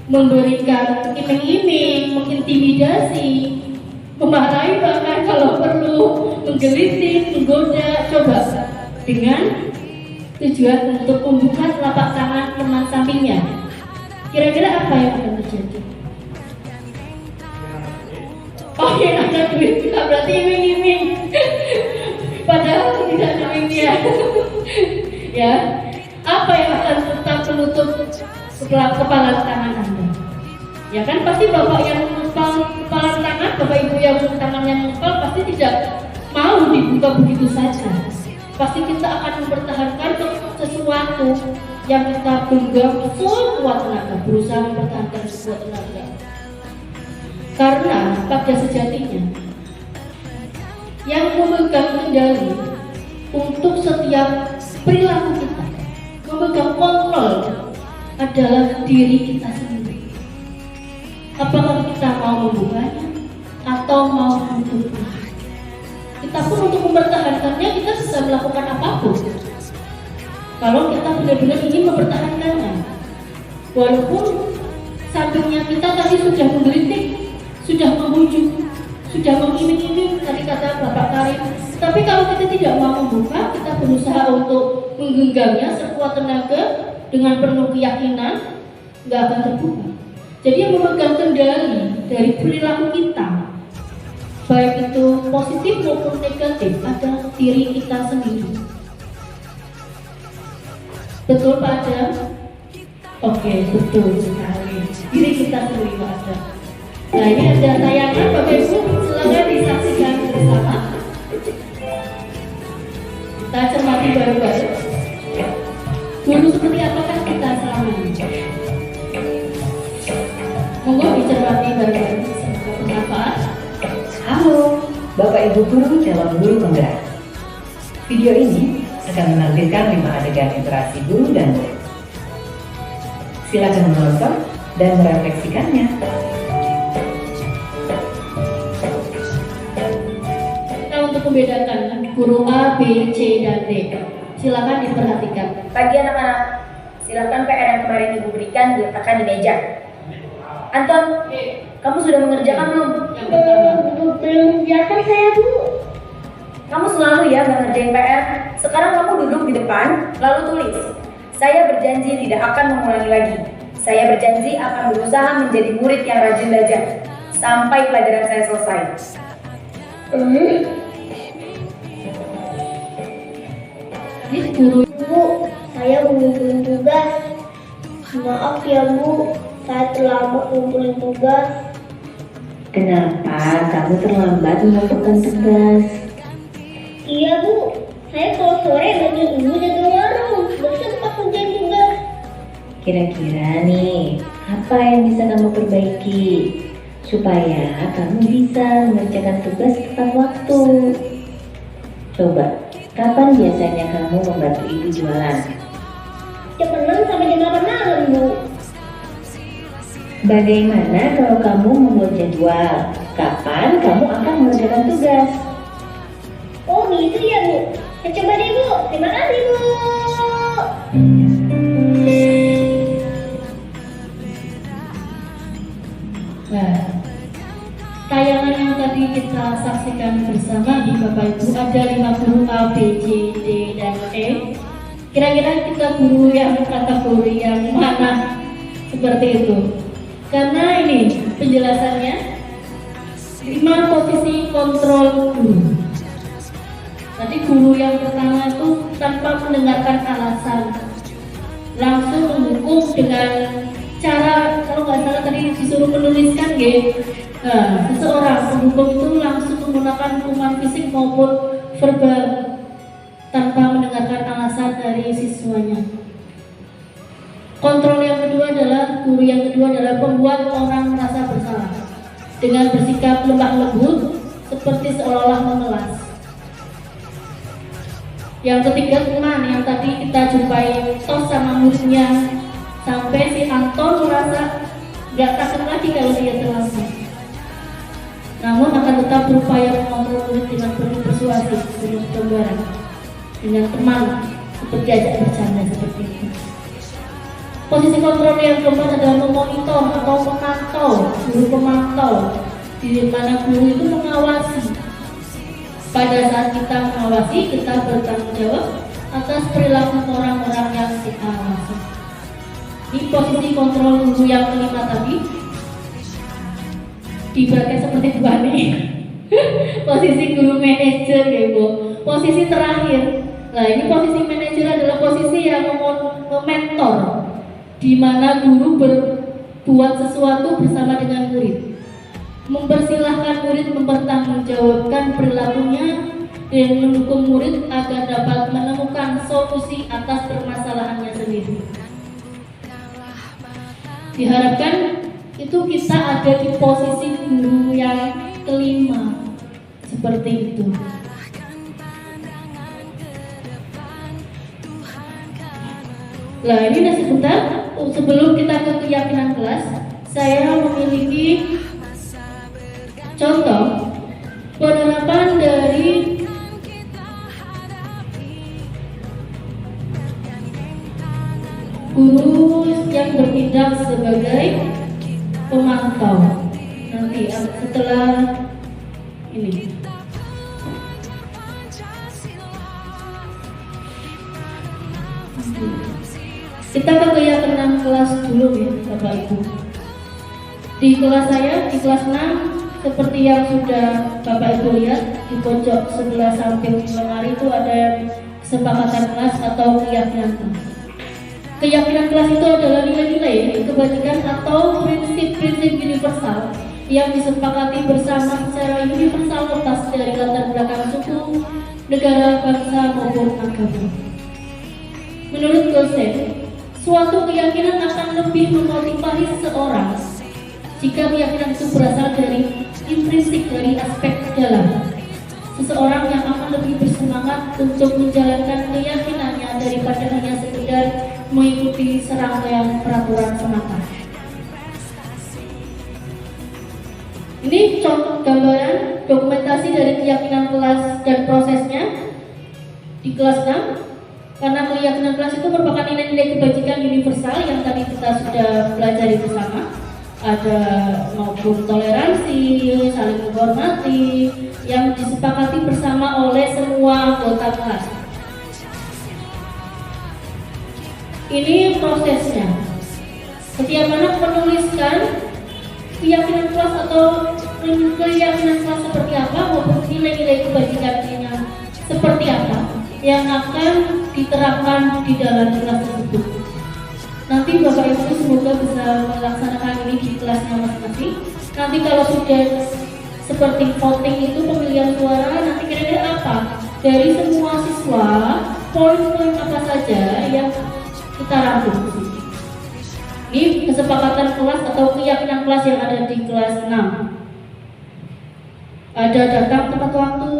memberikan iming-iming, mengintimidasi, memarahi bahkan kalau perlu, menggelitik, menggoda. Coba dengan tujuan untuk membuka telapak tangan teman sampingnya. Kira-kira apa yang akan terjadi? Oh ya, ada duit, berarti iming-iming. Padahal tidak namanya dia. Ya, apa yang akan tetap menutup kepala tangan Anda? Ya kan pasti Bapak yang mengepal kepala tangan, Bapak Ibu yang tangannya mengepal pasti tidak mau dibuka begitu saja. Pasti kita akan mempertahankan sesuatu yang kita genggam sekuat tenaga, berusaha mempertahankan sekuat tenaga. Karena pada sejatinya yang memegang kendali untuk setiap perilaku kita, memegang kontrol adalah diri kita sendiri. Apakah kita mau membukanya atau mau menutupnya? Kita pun untuk mempertahankannya kita bisa melakukan apapun. Kalau kita benar-benar ingin mempertahankannya, walaupun sampingnya kita tadi sudah menggelitik, sudah membujuk, sudah mengiming-iming, tadi kata Bapak Karim. Tapi kalau kita tidak mau membuka, kita berusaha untuk menggenggamnya sekuat tenaga dengan penuh keyakinan, nggak akan terbuka. Jadi yang memegang kendali dari perilaku kita, baik itu positif maupun negatif, adalah diri kita sendiri. Betul Pak Adam? Oke, betul sekali. Diri kita sendiri Pak Adam. Nah, ini ada tayangan Bapak Ibu, silakan disaksikan bersama. Kita cermati baru-baru. Guru seperti apakah kita selama ini? Bu Guru dalam Guru Penggerak. Video ini akan menampilkan 5 adegan interaksi guru dan murid. Silakan menonton dan merefleksikannya. Kita untuk membedakan guru A, B, C, dan D. Silakan diperhatikan. Pagi anak-anak, silakan PR yang kemarin Ibu berikan diletakkan di meja. Anton, kamu sudah mengerjakan belum? Yang pertama. Belum mengerjakan saya, Bu. Kamu selalu ya nggak ngerjain PR. Sekarang kamu duduk di depan, lalu tulis. Saya berjanji tidak akan mengulangi lagi. Saya berjanji akan berusaha menjadi murid yang rajin belajar sampai pelajaran saya selesai. Ini guru. Bu, saya ngumpulin tugas. Maaf ya, Bu. Saya terlambat ngumpulin tugas. Kenapa kamu terlambat mengumpulkan tugas? Iya, Bu. Saya kalau sore bantu Ibu jaga warung. Gak sempat ngerjain tugas. Kira-kira nih, apa yang bisa kamu perbaiki supaya kamu bisa mengerjakan tugas tepat waktu? Coba, kapan biasanya kamu membantu ibu jualan? Jam 6 sampai jam 8 malam, Bu. Bagaimana kalau kamu membuat jadwal? Kapan kamu akan mengerjakan tugas? Oh gitu ya, Bu. Saya coba deh, Bu. Terima kasih, Bu. Nah, tayangan yang tadi kita saksikan bersama di Bapak Ibu ada 5 guru A, B, C, D, dan E. Kira-kira kita guru yang kategori yang mana seperti itu? Karena ini penjelasannya 5 posisi kontrol guru. Tadi guru yang pertama itu tanpa mendengarkan alasan, langsung menghukum dengan cara, kalau nggak salah tadi disuruh menuliskan nah, seseorang penghukum itu langsung menggunakan hukuman fisik maupun verbal tanpa mendengarkan alasan dari siswanya. Kontrol yang kedua adalah guru yang kedua adalah membuat orang merasa bersalah dengan bersikap lemah lembut seperti seolah-olah memelas. Yang ketiga teman yang tadi kita jumpai tos sama muridnya sampai si Anton merasa gak takut lagi kalau dia terlambat. Namun akan tetap berupaya mengontrol murid dengan penuh persuasi, penuh kelembaran, dengan teman seperti ajak bercanda seperti itu. Posisi kontrol yang keempat adalah memonitor atau memantau, guru pemantau, di mana guru itu mengawasi. Pada saat kita mengawasi, kita bertanggung jawab atas perilaku orang-orang yang kita awasi. Di posisi kontrol guru yang kelima tadi, dibagai seperti Bani. Posisi guru manajer ya Bu. Posisi terakhir. Nah ini posisi manajer adalah posisi yang mementor, di mana guru berbuat sesuatu bersama dengan murid, mempersilahkan murid mempertanggungjawabkan perilakunya dan mendukung murid agar dapat menemukan solusi atas permasalahannya sendiri. Diharapkan itu kita ada di posisi guru yang kelima seperti itu. Nah ini udah sebentar. Sebelum kita ke keyakinan kelas, saya memiliki contoh penerapan dari guru yang bertindak sebagai pemantau. Nanti setelah ini. Kita ke keyakinan kelas dulu ya Bapak Ibu. Di kelas saya, di kelas 6, seperti yang sudah Bapak Ibu lihat di pojok sebelah samping lemari itu ada kesepakatan kelas atau keyakinan kelas. Keyakinan kelas itu adalah nilai-nilai kebajikan atau prinsip-prinsip universal yang disepakati bersama secara universal lepas dari latar belakang suku, negara, bangsa maupun agama. Menurut dosen, suatu keyakinan akan lebih memotivasi seseorang jika keyakinan itu berasal dari intrinsik, dari aspek dalam, seseorang yang akan lebih bersemangat untuk menjalankan keyakinannya daripada hanya sekedar mengikuti serangkaian peraturan semata. Ini contoh gambaran dokumentasi dari keyakinan kelas dan prosesnya di kelas 6. Karena keyakinan kelas itu merupakan nilai-nilai kebajikan universal yang tadi kita sudah pelajari bersama. Ada maupun toleransi, saling menghormati, yang disepakati bersama oleh semua anggota kelas. Ini prosesnya. Setiap anak menuliskan keyakinan kelas atau keyakinan kelas seperti apa maupun nilai-nilai kebajikannya seperti apa yang akan diterapkan di dalam kelas tersebut. Nanti Bapak Ibu semoga bisa melaksanakan ini di kelasnya masing-masing. Nanti kalau sudah seperti voting itu pemilihan suara, nanti kira-kira apa dari semua siswa, poin-poin apa saja yang kita rangkum. Ini kesepakatan kelas atau keyakinan kelas yang ada di kelas 6. Ada datang tepat waktu,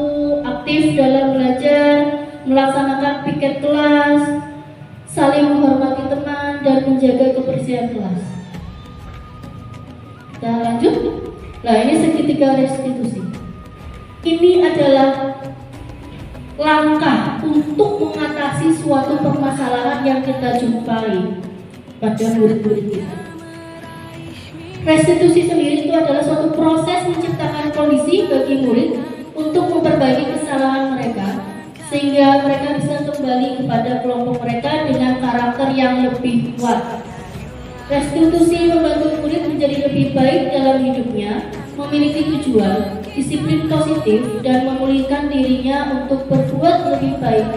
aktif dalam belajar, melaksanakan piket kelas, saling menghormati teman, dan menjaga kebersihan kelas. Kita lanjut. Nah, ini segitiga restitusi. Ini adalah langkah untuk mengatasi suatu permasalahan yang kita jumpai pada murid-murid kita. Restitusi sendiri itu adalah suatu proses menciptakan kondisi bagi murid untuk memperbaiki kesalahan mereka, sehingga mereka bisa kembali kepada kelompok mereka dengan karakter yang lebih kuat. Restitusi membantu murid menjadi lebih baik dalam hidupnya, memiliki tujuan, disiplin positif, dan memulihkan dirinya untuk berbuat lebih baik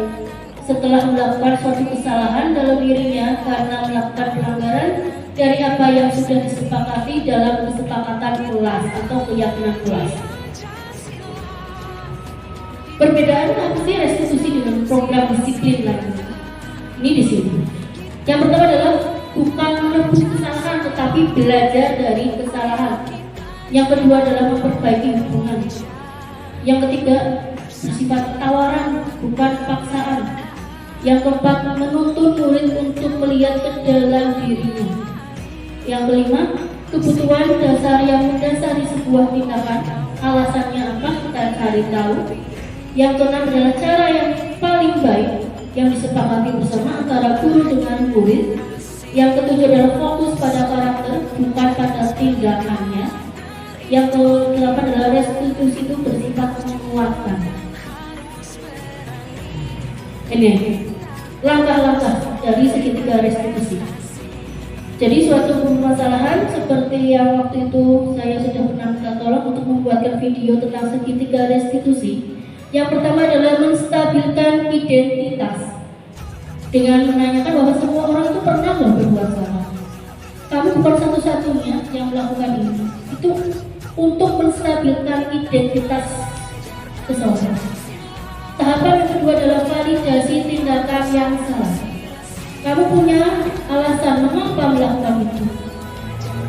setelah melakukan suatu kesalahan dalam dirinya karena melakukan pelanggaran dari apa yang sudah disepakati dalam kesepakatan kelas atau keyakinan kelas. Perbedaan apa sih restitusi dengan program disiplin lainnya? Ini di sini. Yang pertama adalah bukan menebus kesalahan, tetapi belajar dari kesalahan. Yang kedua adalah memperbaiki hubungan. Yang ketiga bersifat tawaran, bukan paksaan. Yang keempat menuntun murid untuk melihat ke dalam dirinya. Yang kelima kebutuhan dasar yang mendasari sebuah tindakan. Alasannya apa kita cari tahu. Yang keenam adalah cara yang paling baik yang disepakati bersama antara guru dengan murid. Yang ketujuh adalah fokus pada karakter, bukan pada tindakannya. Yang ke-8 adalah restitusi itu bersifat menguatkan. Ini langkah-langkah dari segitiga restitusi. Jadi suatu permasalahan seperti yang waktu itu saya sudah pernah minta tolong untuk membuatkan video tentang segitiga restitusi. Yang pertama adalah menstabilkan identitas dengan menanyakan bahwa semua orang itu pernah berbuat salah. Kamu bukan satu-satunya yang melakukan ini. Itu untuk menstabilkan identitas seseorang. Tahapan yang kedua adalah validasi tindakan yang salah. Kamu punya alasan mengapa melakukan itu.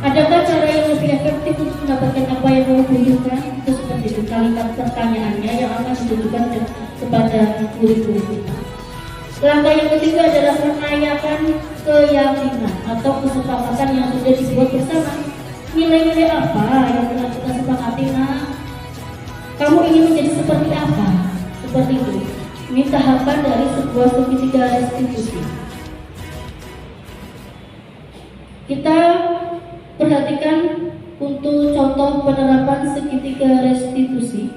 Adakah cara yang lebih efektif untuk mendapatkan apa yang kamu butuhkan? Itu seperti itu kalimat pertanyaannya yang akan ditujukan kepada murid-murid kita. Langkah yang ketiga adalah menanyakan keyakinan atau kesepakatan yang sudah dibuat bersama. Nilai-nilai apa yang telah kita sepakati? Kamu ingin menjadi seperti apa? Seperti itu. Ini tahapan dari sebuah segitiga restitusi. Kita perhatikan untuk contoh penerapan segitiga restitusi.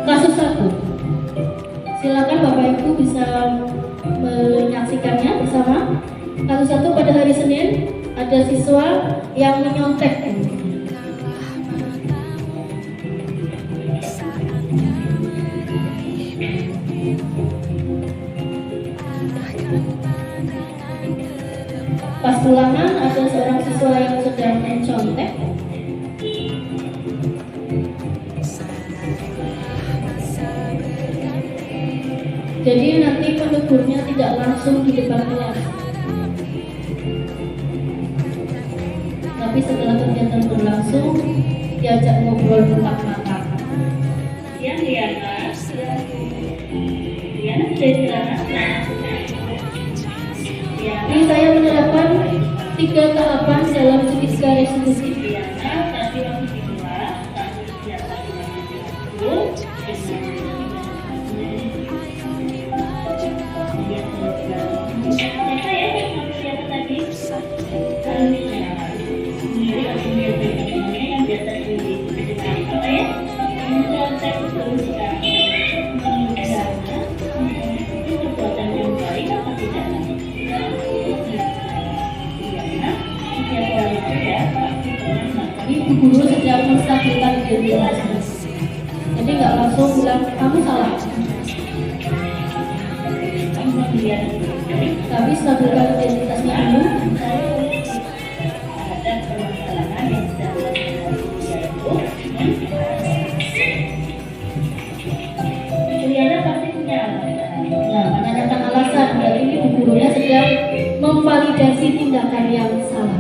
Kasus 1. Silakan Bapak Ibu bisa menyaksikannya bersama. Kasus 1 pada hari Senin ada siswa yang menyontek. Pas pulangan ada seorang siswa yang sedang mencontek. Jadi nanti penegurnya tidak langsung di depan kelas, tapi tapi setelah kegiatan berlangsung, diajak ngobrol empat mata. Siang Liana sudah istirahat. Ini saya menerapkan 3 tahapan dalam segitiga restitusi. Liana tadi waktu di kelas, tadi kegiatan itu siapa ya yang tadi? Yang biasa di apa ya? Saya solusikan itu perbuatan yang baik apa tidak? Setiap orang itu ya pasti pernah Jadi guru setiap menstabilkan identitasnya. Jadi nggak langsung bilang kamu salah, melihat tapi stabilkan identitasnya dulu. ada permasalahan yang sedang dia itu. Liana pasti punya alasan. Nah, menanyakan alasan berarti ini gurunya sedang memvalidasi tindakan yang salah.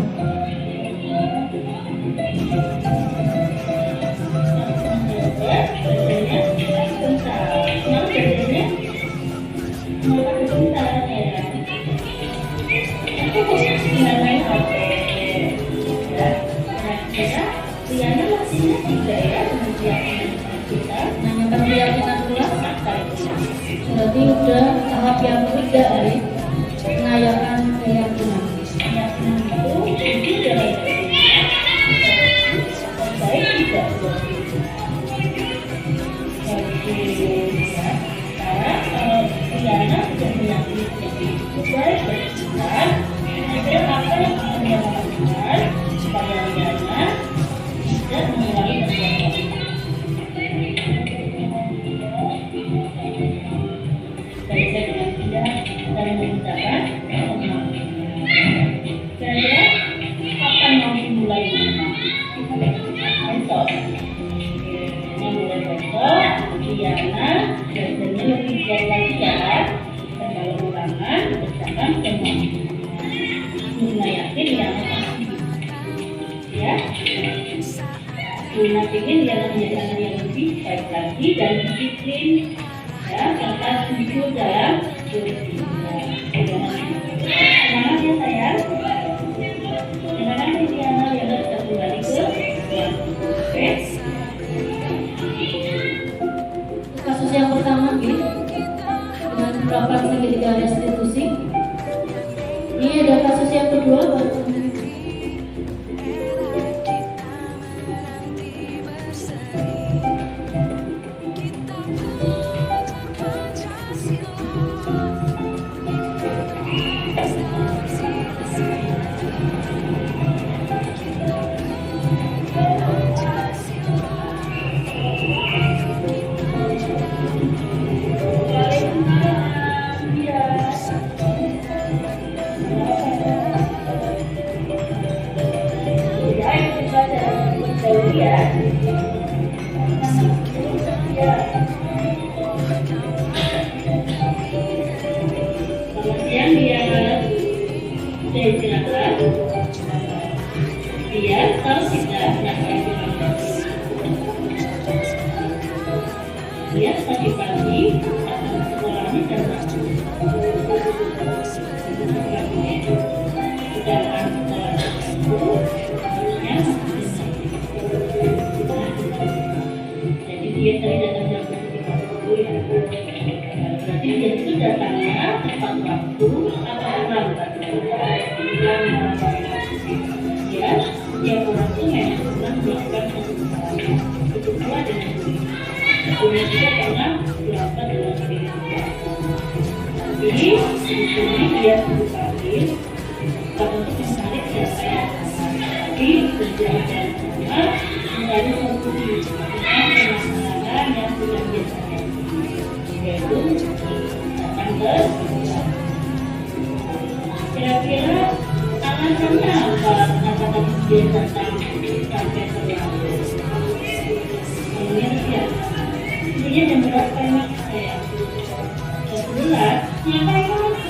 Menanyakan keyakinan pula, berarti udah tahap yang ketiga dari menanyakan keyakinan. Ingin dia menjadi yang lebih baik lagi dan disiplin ya, serta jujur dalam semangat ya sayang. Terima kasih Diana yang sudah kembali ke oke. Kasus yang pertama dengan penerapan segitiga restitusi. Ini ada kasus yang kedua. Dia tadi pagi sekolahnya jam jadi dia tadi datang jam 10 ya. Berarti dia itu datangnya tepat waktu atau terlambat. Ya, setiap orang itu memang pernah melakukan satu kesalahan. Itu pula dengan Guna juga pernah melakukan dalam diri dia. Tapi di sini dia berpikir untuk mencari siapa yang tapi berjalan sama mencari solusi dengan permasalahan yang sudah biasanya yaitu datang ke kira-kira alasannya apa kenapa tadi dia datang sampai terlambat? Ya. Intinya jam berapa ini saya? Jam 11. Ngapain mas?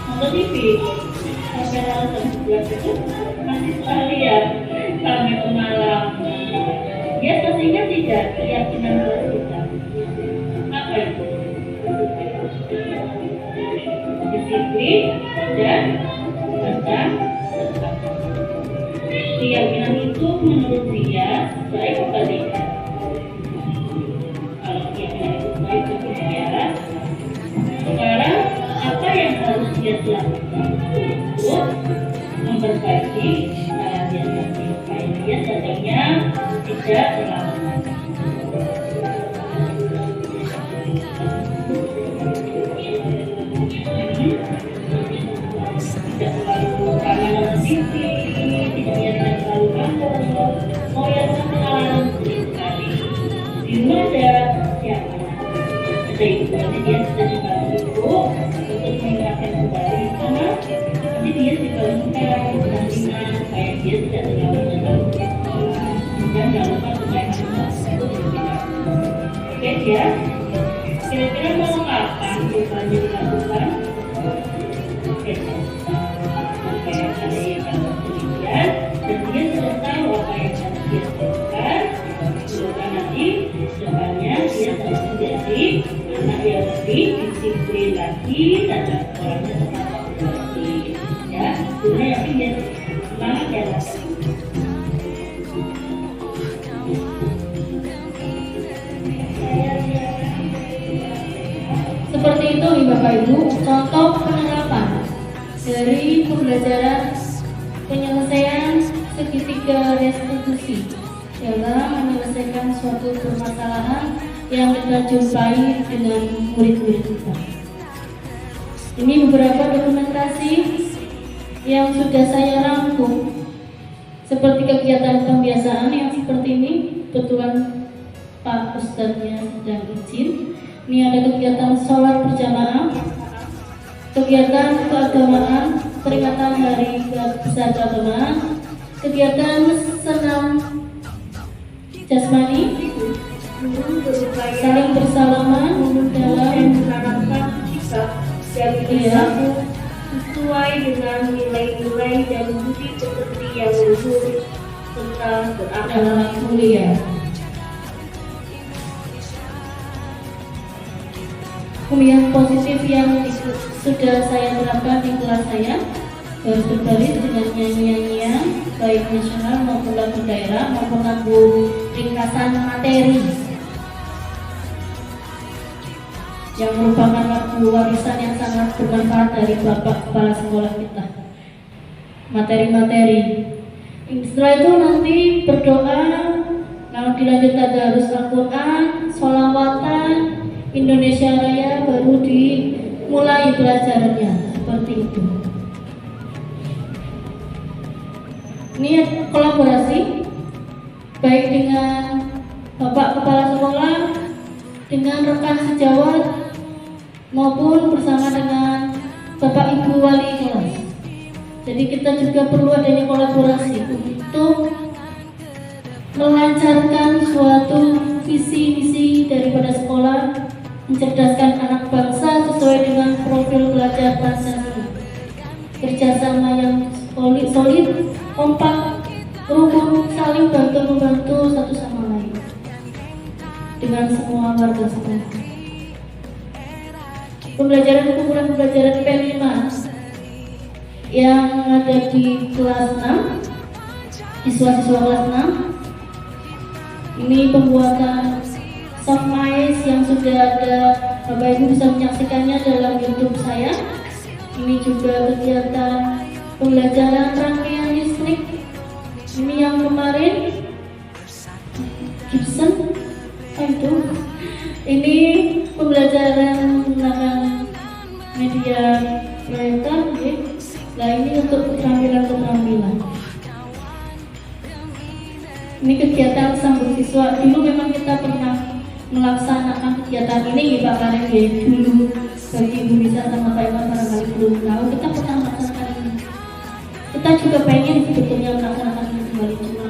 Nonton TV. Sampai alasan. 11 itu mahasiswa lihat sampai ke malam. Ya pastinya tidak keyakinan kelas kita. Apa itu? Disiplin dan tentang tetap. Keyakinan itu menurut dia baik atau tidak? Kalau keyakinan itu baik bagi dia, sekarang apa yang harus dia lakukan untuk memperbaiki cara dia tadi supaya dia tadinya tidak terlalu tidak terlalu kangen TV, tidak terlalu ngambek, mau yang kenalan sekali. Di rumah ada siapa? Ada ibu, nanti dia sudah dibantu ibu untuk mengingatkan kembali sama. Nanti dia dibantu dengan supaya dia tidak terlalu terlalu. Dan jangan lupa supaya itu tidak. Oke ya. Kira-kira mau kapan rupanya dilakukan? Oke. Supaya ada yang dapat penelitian dan dia sudah tahu apa yang harus dia lakukan. Semoga nanti depannya dia harus menjadi anak yang lebih disiplin lagi dan orangnya tetap lagi. Ya, sebenarnya yakin dia semangat ya. Seperti itu nih Bapak Ibu, contoh penerapan dari pembelajaran penyelesaian segitiga restitusi dalam menyelesaikan suatu permasalahan yang kita jumpai dengan murid-murid kita. Ini beberapa dokumentasi yang sudah saya rangkum, seperti kegiatan pembiasaan yang seperti ini. Kebetulan Pak Ustadznya sedang izin. Ini ada kegiatan sholat berjamaah, kegiatan keagamaan, peringatan hari besar keagamaan, kegiatan senam jasmani, saling bersalaman dalam menerapkan sikap yang berlaku sesuai dengan nilai-nilai dan budi pekerti yang luhur serta berakhlak mulia. Kemudian positif yang sudah saya terapkan di kelas saya harus berbaris dengan nyanyi-nyanyian baik nasional maupun lagu daerah maupun lagu ringkasan materi yang merupakan lagu warisan yang sangat bermanfaat dari Bapak Kepala Sekolah kita. Materi-materi. Setelah itu nanti berdoa, lalu dilanjut tadarus Al-Quran, sholawatan, Indonesia Raya, baru dimulai pelajarannya seperti itu. Ini kolaborasi baik dengan Bapak Kepala Sekolah, dengan rekan sejawat maupun bersama dengan Bapak Ibu Wali kelas. Jadi kita juga perlu adanya kolaborasi untuk melancarkan suatu visi misi daripada sekolah, mencerdaskan anak bangsa sesuai dengan profil belajar Pancasila. Kerjasama yang solid, kompak, rukun, saling bantu-membantu satu sama lain dengan semua warga sekolah. Kumpulan pembelajaran P5 yang ada di kelas 6, siswa-siswa kelas 6, ini pembuatan soft ice yang sudah ada, Bapak Ibu bisa menyaksikannya dalam YouTube saya. Ini juga kegiatan pembelajaran rangkaian listrik. Ini yang kemarin Gibson, itu. Ini pembelajaran menggunakan media proyektor, nah ini untuk keterampilan. Ini kegiatan sambut siswa. Dulu memang kita pernah melaksanakan kegiatan ini Pak Karim dulu, bagi Ibu Nisa sama Pak Iwan barangkali belum tahu, kita pernah melaksanakan ini. Kita juga pengen sebetulnya melaksanakan ini kembali, cuma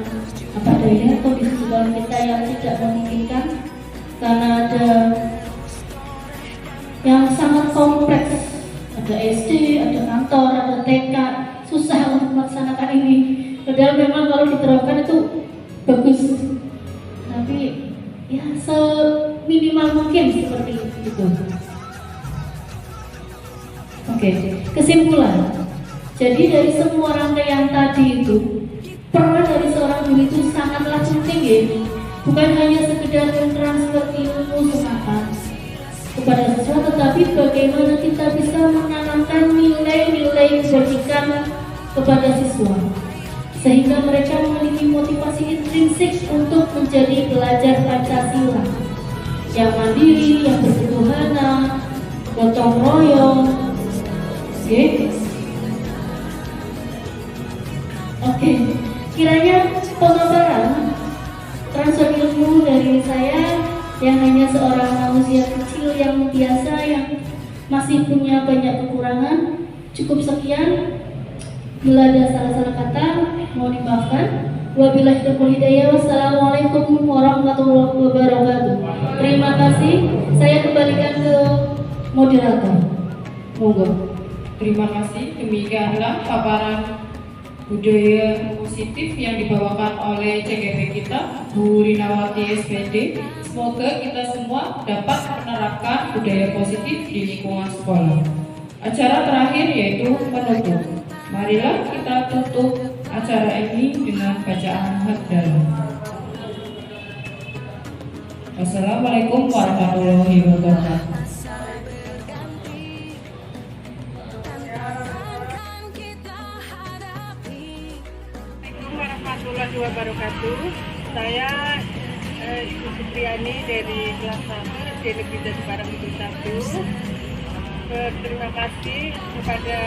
apa daya kondisi sekolah kita yang tidak memungkinkan karena ada yang sangat kompleks, ada SD, ada kantor, ada TK, susah untuk tersebut. Oke, kesimpulan. Jadi dari semua rangkaian tadi itu, peran dari seorang guru itu sangatlah penting ya. Bukan hanya sekedar mentransfer ilmu semata kepada siswa, tetapi bagaimana kita bisa menanamkan nilai-nilai kebajikan kepada siswa, sehingga mereka memiliki motivasi intrinsik untuk menjadi pelajar Pancasila yang mandiri, yang berketuhanan, gotong royong. Oke, kiranya pemaparan transfer ilmu dari saya yang hanya seorang manusia kecil yang biasa yang masih punya banyak kekurangan cukup sekian. Bila ada salah-salah kata mau dimaafkan. Wabillahi taufiq hidayah. Wassalamualaikum warahmatullahi wabarakatuh. Terima kasih. Saya kembalikan ke moderator. Monggo. Terima kasih. Demikianlah paparan budaya positif yang dibawakan oleh CGP kita, Bu Rinawati SPD. Semoga kita semua dapat menerapkan budaya positif di lingkungan sekolah. Acara terakhir yaitu penutup. Marilah kita tutup acara ini dengan bacaan hamdalah. Wassalamualaikum warahmatullahi wabarakatuh. Warahmatullahi wabarakatuh. Saya Ibu Supriyani dari kelas 1 SD Negeri Jatibarang Negeri 1. Berterima kasih kepada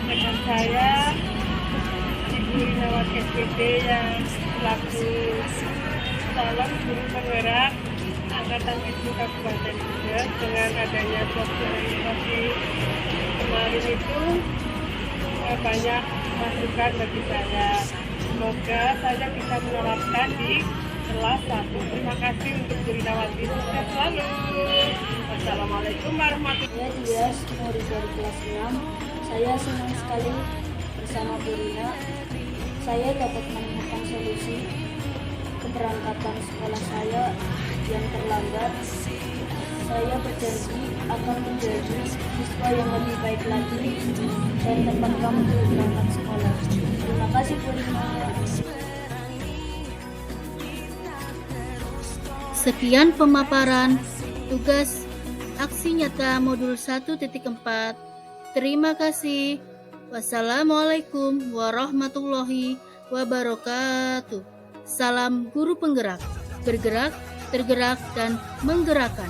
rekan saya Ibu Rinawati SPD yang selaku calon guru penggerak Angkatan Itu Kabupaten Brebes. Dengan adanya sosialisasi kemarin itu banyak masukan bagi saya. Semoga saya bisa menerapkan di kelas 1. Terima kasih untuk Bu Rinawati. Sukses selalu. Wassalamualaikum warahmatullahi wabarakatuh. Saya Dias, murid dari kelas 6. Saya senang sekali bersama Bu Rina. Saya dapat menemukan solusi keberangkatan sekolah saya yang terlambat. Saya berjanji akan menjadi siswa yang lebih baik lagi dan tepat waktu berangkat sekolah. Terima kasih Bu Rina. Sekian pemaparan tugas aksi nyata modul 1.4. Terima kasih. Wassalamualaikum warahmatullahi wabarakatuh. Salam guru penggerak, bergerak, tergerak, dan menggerakkan.